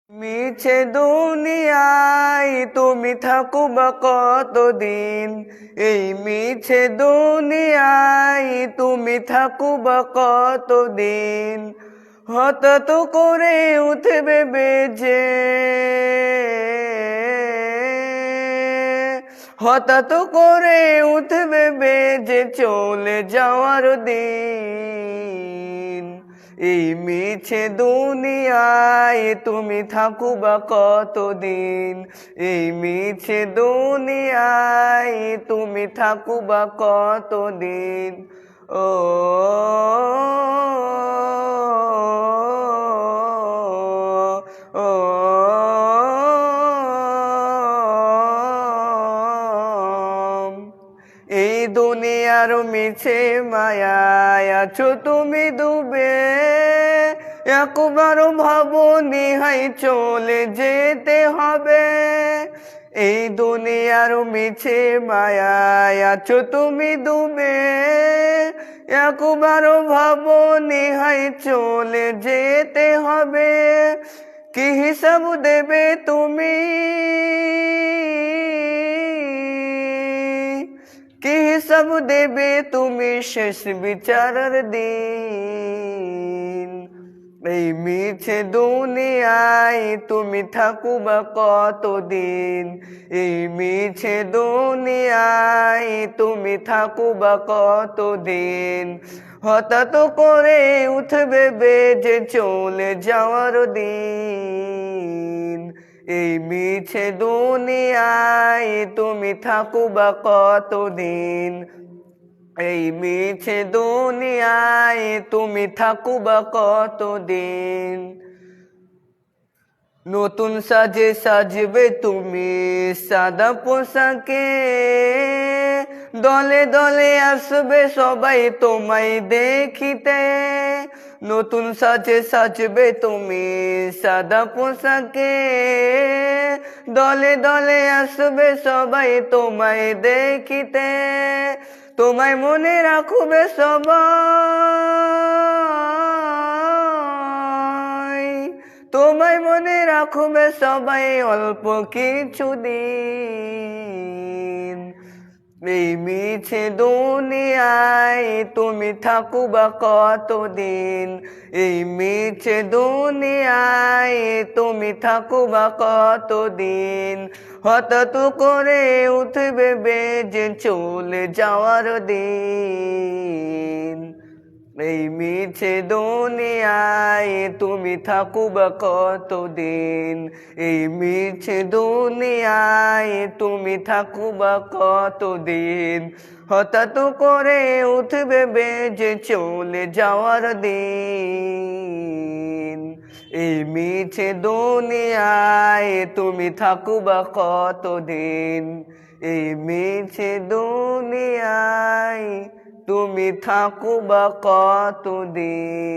মিছে দুনিয়ায় তুমি থাকুবা কতদিন, এই মিছে দুনিয়ায় তুমি থাকুবা কতদিন। হঠাৎ করে উঠবে বেজে, হঠাৎ করে উঠবে বেজে চলে যাওয়ার দিন। এই মিছে দুনিয়ায় তুমি থাকুবা কতদিন, এই মিছে দুনিয়ায় তুমি থাকুবা কতদিন। ও ও এই দুনিয়ার মিছে মায়ায় আছো তুমি ডুবে, একবারও ভাবনি হাই চলে যেতে হবে। এই দুনিয়ার মিছে মায়ায় আছো তুমি ডুবে, একবারও ভাবনি হাই চলে যেতে হবে। কি হিসাব দেবে তুমি, কি হিসাব দেবে তুমি শেষ বিচারের দিন। এই মিছে দুনিয়ায় তুমি থাকুবা কতদিন, এই মিছে দুনিয়ায় তুমি থাকুবা কতদিন। হঠাৎ করে উঠবে বেজে চলে যাওয়ার দিন। এই মিছে দুনিয়ায় তুমি থাকুবা কতদিন, এই মিছে দুনিয়ায় তুমি থাকুবা কতদিন। নতুন সাজে সাজবে তুমি সাদা পোশাকে, দলে দলে আসবে সবাই তোমায় দেখিতে। নতুন সাজে সাজবে তুমি সাদা পোশাকে, দলে দলে আসবে সবাই তোমায় দেখিতে। তোমায় মনে রাখবে সবাই, তোমায় মনে রাখবে সবাই অল্প কিছুদিন। এই মিছে দুনিয়ায় তুমি থাকুবা কতদিন, এই মিছে দুনিয়ায় তুমি থাকুবা কতদিন। হঠাৎ করে উঠবে বেজে চলে যাওয়ার দিন। এই মিছে দুনিয়ায় তুমি থাকুবা কতদিন, এই মিছে দুনিয়ায় তুমি থাকুবা কতদিন। হঠাৎ করে উঠবে বেজে চলে যাওয়ার দিন। এই মিছে দুনিয়ায় তুমি থাকুবা কতদিন, এই মিছে দুনিয়ায় তুমি থাকুবা কতদিন।